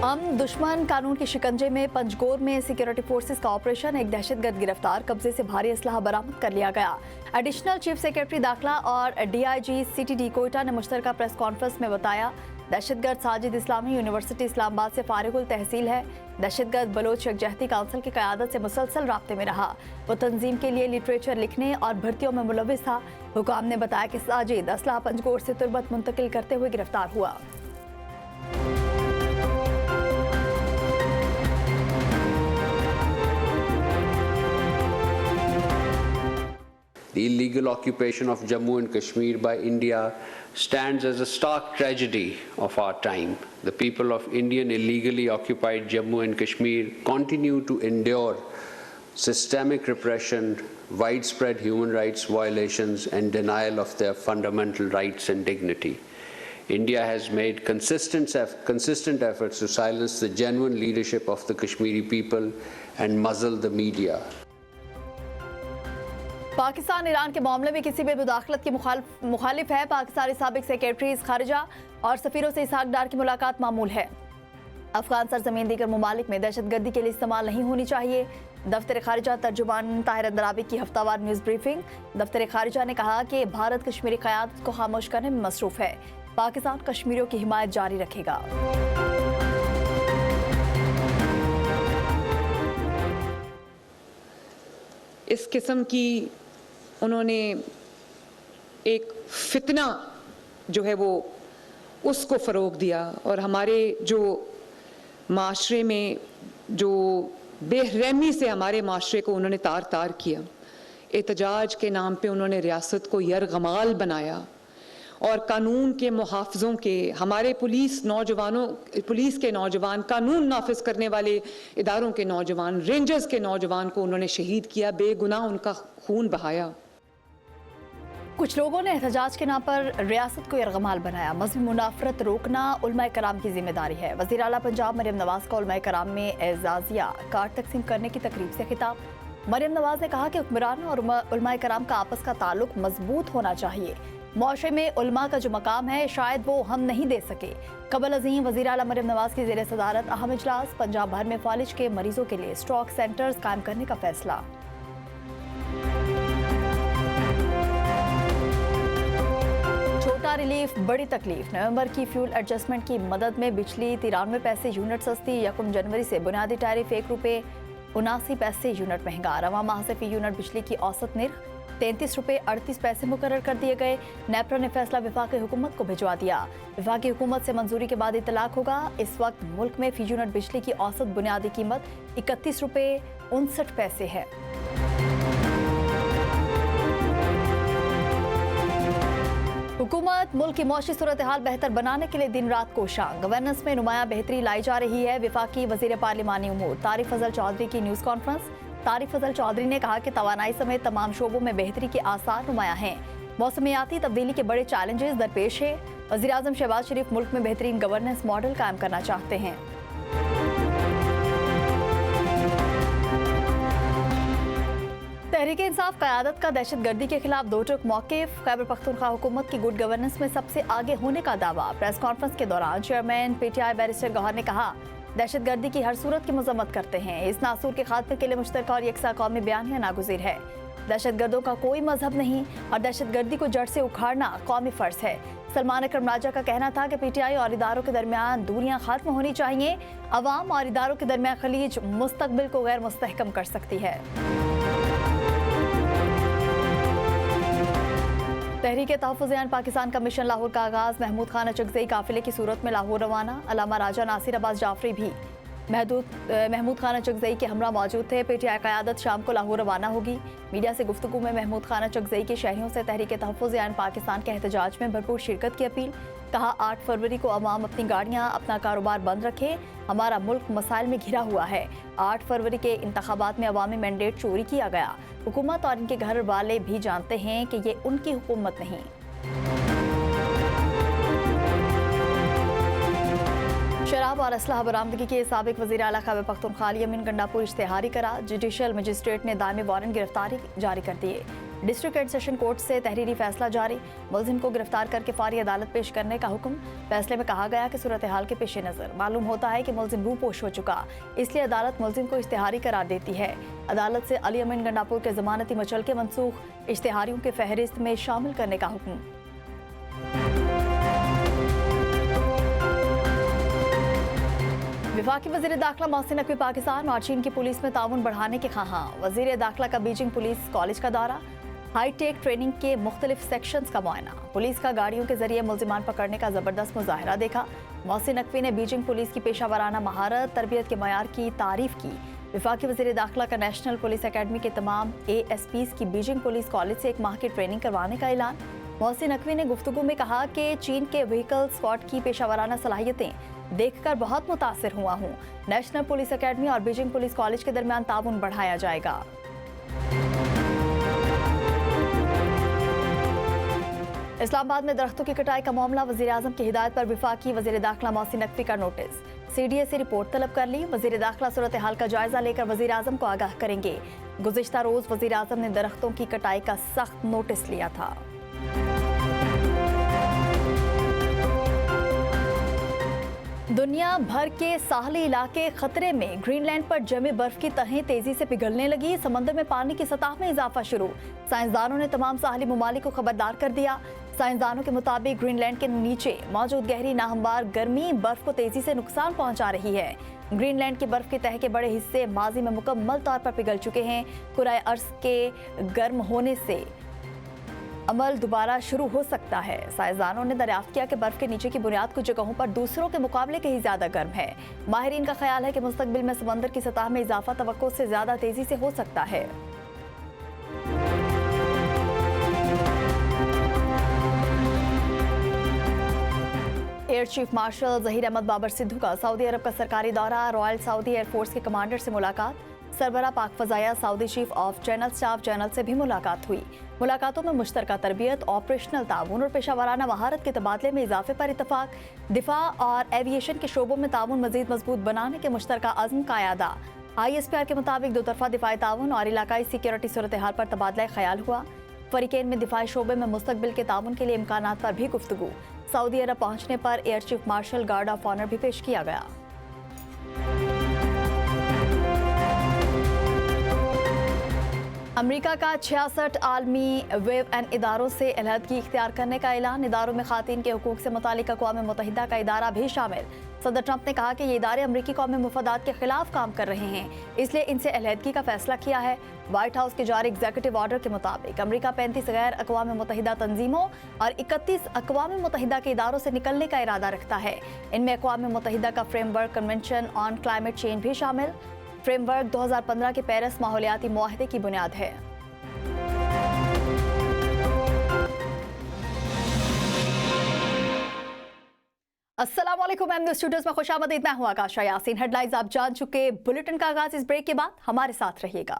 हम दुश्मन कानून के शिकंजे में पंजगोर में सिक्योरिटी फोर्सेस का ऑपरेशन, एक दहशतगर्द गिरफ्तार, कब्जे से भारी असलहा बरामद कर लिया गया। एडिशनल चीफ सेक्रेटरी दाखिला और डीआईजी सीटीडी कोयटा ने मुश्तरका प्रेस कॉन्फ्रेंस में बताया, दहशतगर्द साजिद इस्लामी यूनिवर्सिटी इस्लामाबाद से फारिगुल तहसील है। दहशतगर्द बलोच यकजहती काउंसिल की क़यादत से मुसलसल राब्ते में रहा। वो तंजीम के लिए लिटरेचर लिखने और भर्तियों में मुलविस था। हुकाम ने बताया कि साजिद असलहा पंजगोर से तुर्बत मुंतकिल करते हुए गिरफ्तार हुआ। The illegal occupation of Jammu and Kashmir by India stands as a stark tragedy of our time. The people of Indian illegally occupied Jammu and Kashmir continue to endure systemic repression, widespread human rights violations, and denial of their fundamental rights and dignity. India has made consistent efforts to silence the genuine leadership of the Kashmiri people and muzzle the media. Pakistan Iran के मामले में किसी भी मुदाखलत की मुखालिफ है। पाकिस्तानी साबिक secretary खारिजा और सफीरों से इसहाक डार की मुलाकात मामूल है। अफगान सरजमीन दीगर ममालिक में दहशतगर्दी के लिए इस्तेमाल नहीं होनी चाहिए। दफ्तर खारिजा तर्जुमान ताहिर अंदराबी की हफ्तावार न्यूज़ ब्रीफिंग। दफ्तर खारिजा ने कहा कि भारत कश्मीरी क़यादत को खामोश करने में मसरूफ़ है। पाकिस्तान कश्मीरियों की हिमायत जारी रखेगा। इस किस्म की उन्होंने एक फितना जो है वो उसको फ़रोग दिया और हमारे जो माशरे में जो बेरहमी से हमारे माशरे को उन्होंने तार तार किया। एहतजाज के नाम पे उन्होंने रियासत को यरगमाल बनाया और कानून के मुहाफ़िज़ों के हमारे पुलिस के नौजवान, कानून नाफिज करने वाले इदारों के नौजवान, रेंजर्स के नौजवान को उन्होंने शहीद किया, बेगुनाह उनका खून बहाया। कुछ लोगों ने एहतजाज के नाम पर रियासत को यरगमाल बनाया। मज़हबी मुनाफरत रोकना उलमाए कराम की जिम्मेदारी है। वज़ीर आला पंजाब मरियम नवाज का उलमाए कराम में एजाजिया कार्ड तकसीम करने की तकरीब से खिताब। मरियम नवाज ने कहा कि हुक्मरान और उलमाए कराम का आपस का ताल्लुक मजबूत होना चाहिए। मुआशरे में उलमा का जो मकाम है शायद वो हम नहीं दे सके। कबल अज़ीम वज़ीर आला मरियम नवाज की ज़ेर सदारत अहम इजलास। पंजाब भर में फालिज के मरीजों के लिए स्ट्रोक सेंटर्स कायम करने का फैसला। छोटा रिलीफ बड़ी तकलीफ। नवंबर की फ्यूल एडजस्टमेंट की मदद में बिजली 93 पैसे यूनिट सस्ती। 1 जनवरी से बुनियादी टैरिफ ₹1.79 यूनिट महंगा। रवा माह से फी यूनिट बिजली की औसत निर्ख ₹33.38 मुकर्रर कर दिए गए। नेपरा ने फैसला वफाकी हुकूमत को भिजवा दिया। वफाकी हुकूमत से मंजूरी के बाद इतलाक होगा। इस वक्त मुल्क में फी यूनिट बिजली की औसत बुनियादी कीमत ₹31.59 है। हुकूमत मुल्क की मौशी सूरत हाल बेहतर बनाने के लिए दिन रात कोशां। गवर्नेंस में नुमाया बेहतरी लाई जा रही है। वफाकी वजीर पार्लिमानी उमूर तारिक फजल चौधरी की न्यूज़ कॉन्फ्रेंस। तारिक फजल चौधरी ने कहा कि तवानाई समेत तमाम शोबों में बेहतरी के आसार नुमाया हैं। मौसमियाती तब्दीली के बड़े चैलेंजेस दरपेश है। वज़ीर आज़म शहबाज शरीफ मुल्क में बेहतरीन गवर्नेंस मॉडल कायम करना चाहते हैं। तहरीक इंसाफ क़यादत का दहशतगर्दी के खिलाफ दो टुक मौक़िफ़। खैबर पख्तूनख्वा हुकूमत की गुड गवर्नेंस में सबसे आगे होने का दावा। प्रेस कॉन्फ्रेंस के दौरान चेयरमैन पीटीआई बैरिस्टर गौहर ने कहा, दहशतगर्दी की हर सूरत की मजम्मत करते हैं। इस नासूर के खात्मे के लिए मुश्तरका और यकसा कौमी बयानिया नागुज़ीर है। दहशतगर्दों का कोई मजहब नहीं और दहशतगर्दी को जड़ से उखाड़ना कौमी फ़र्ज है। सलमान अकरम राजा का कहना था कि पीटीआई और इदारों के दरमियान दूरियां खत्म होनी चाहिए। अवाम और इदारों के दरमियान खलीज मुस्तकबिल को गैर मुस्तहकम कर सकती है। तहरीक तहफ़्फ़ुज़ पाकिस्तान का मिशन लाहौर का आगाज़। महमूद खान अचकज़ई काफ़िले की सूरत में लाहौर रवाना। अल्लामा राजा नासिर अब्बास जाफरी भी महमूद खान अचकज़ई के हमरा मौजूद थे। पीटीआई क़यादत शाम को लाहौर रवाना होगी। मीडिया से गुफ्तगू में महमूद खान अचकज़ई के शहरियों से तहरीक तहफ़्फ़ुज़ पाकिस्तान के एहतजाज में भरपूर शिरकत की अपील। कहा, 8 फरवरी को अवाम अपनी गाड़ियाँ, अपना कारोबार बंद रखें। हमारा मुल्क मसाइल में घिरा हुआ है। 8 फरवरी के इंतखाबात में अवामी मैंडेट चोरी किया गया। हुकूमत और इनके घर वाले भी जानते हैं कि ये उनकी हुकूमत नहीं। शराब और असलहा बरामदगी के साबिक वज़ीर आला खैबर पख्तूनख्वा यमीन गंडापुर इश्तिहारी करा। जुडिशल मजिस्ट्रेट ने दायमी वारंट गिरफ्तारी जारी कर दिए। डिस्ट्रिक्ट एंड सेशन कोर्ट से तहरीरी फैसला जारी, मुलजिम को गिरफ्तार करके फारी अदालत पेश करने का हुक्म। फैसले में कहा गया कि सूरत हाल के पेश नज़र मालूम होता है कि मुलजिम रूपोश हो चुका, इसलिए अदालत मुलजिम को इश्तिहारी करार देती है। अदालत से अली अमीन गंडापुर के जमानती मचलके मनसूख, इश्तिहारियों के फहरिस्त में शामिल करने का हुक्म। वफाकी वज़ीर दाखिला मोहसिन नकवी पाकिस्तान और चीन की पुलिस में ताउन बढ़ाने के ख़्वाहां। वज़ीर दाखिला का बीजिंग पुलिस कॉलेज का दौरा, हाईटेक ट्रेनिंग के मुख्तलिफ सेक्शंस का मुआयना, पुलिस का गाड़ियों के जरिए मुलजिमान पकड़ने का ज़बरदस्त मुजाहरा देखा। मोहसिन नकवी ने बीजिंग पुलिस की पेशा वराना महारत, तरबियत के मयार की तारीफ की। वफाकी वज़ीर दाखिला का नेशनल पुलिस अकेडमी के तमाम ASPs की बीजिंग पुलिस कॉलेज से 1 माह की ट्रेनिंग करवाने का ऐलान। मोहसिन नकवी ने गुफ्तगू में कहा कि चीन के व्हीकल स्क्वाड की पेशा वराना सलाहियतें देखकर बहुत मुतासिर हुआ हूँ। नेशनल पुलिस अकेडमी और बीजिंग पुलिस कॉलेज के दरमियान ताउन बढ़ाया जाएगा। इस्लामाबाद में दरख्तों की कटाई का मामला, वज़ीर आज़म की हिदायत पर वफाकी वज़ीर दाखिला मोहसिन नकवी का नोटिस। CDA से रिपोर्ट तलब कर ली। वज़ीर दाखिला सूरत हाल का जायजा लेकर वज़ीर आज़म को आगाह करेंगे। गुज़िश्ता रोज़ वज़ीर आज़म ने दरख्तों की कटाई का सख्त नोटिस लिया था। दुनिया भर के साहली इलाके खतरे में, ग्रीनलैंड पर जमे बर्फ की तहें तेजी से पिघलने लगी। समंदर में पानी की सतह में इजाफा शुरू, साइंसदानों ने तमाम साहली ममालिक को खबरदार कर दिया। साइंसदानों के मुताबिक ग्रीनलैंड के नीचे मौजूद गहरी नाहमवार गर्मी बर्फ को तेजी से नुकसान पहुंचा रही है। ग्रीनलैंड की बर्फ की तह के बड़े हिस्से माजी में मुकम्मल तौर पर पिघल चुके हैं। कुराए अर्ज के गर्म होने से अमल दोबारा शुरू हो सकता है। साइंसदानों ने दरियाफ्त किया कि बर्फ के नीचे की बुनियाद कुछ जगहों पर दूसरों के मुकाबले कहीं ज्यादा गर्म है। माहिरीन का ख्याल है कि मुस्तकबिल में समंदर की सतह में इजाफा तवक्को से ज्यादा तेजी से हो सकता है। Air chief marshal Zaheer Ahmed Babar Sidhu का सऊदी अरब का सरकारी दौरा, रॉयल सऊदी एयरफोर्स के कमांडर से मुलाकात, सरबरा पाक फ़ज़ाया Saudi chief of general staff general से भी मुलाकात हुई। मुलाकातों में मुश्तरका तरबियत, ऑपरेशनल ताउन और पेशा वराना महारत के तबादले में इजाफे पर इतफाक, दिफा और एविएशन के शोबों में ताउन मजीद मजबूत बनाने के मुश्तरका अज़्म का यादा। ISPR के मुताबिक दो तरफा दिफाई ताउन और इलाकाई सिक्योरिटी सूरत हाल पर तबादला ख्याल हुआ। फरीकैन में दिफाई शोबे में मुस्तकबिल के ताउन के लिए इम्कानात पर भी गुफ्तगू। सऊदी अरब पहुंचने पर air chief marshal guard of honour भी पेश किया गया। अमेरिका का 66 आलमी वेव एंड इदारों से अलहदगी इख्तियार करने का ऐलान। इदारों में खातीन के हुकूक से मुतालिक अक़वाम मुत्तहिदा का इदारा भी शामिल। सदर ट्रंप ने कहा कि ये इदारे अमरीकी कौमी मुफादात के खिलाफ काम कर रहे हैं, इसलिए इनसे अलहदगी का फैसला किया है। व्हाइट हाउस के जारी एग्जीक्यूटिव ऑर्डर के मुताबिक अमरीका 35 गैर अक़वाम मुत्तहिदा तंजीमों और 31 अक़वाम मुत्तहिदा के इदारों से निकलने का इरादा रखता है। इनमें अक़वाम मुत्तहिदा का framework convention on climate change भी शामिल। फ्रेमवर्क 2015 के पेरिस माहौलियाती मुआहदे की बुनियाद है। अस्सलाम वालेकुम, एम न्यूज़ स्टूडियोज में खुशामदीद। मैं हूं आकाशा यासीन। हेडलाइंस आप जान चुके, बुलेटिन का आगाज इस ब्रेक के बाद, हमारे साथ रहिएगा।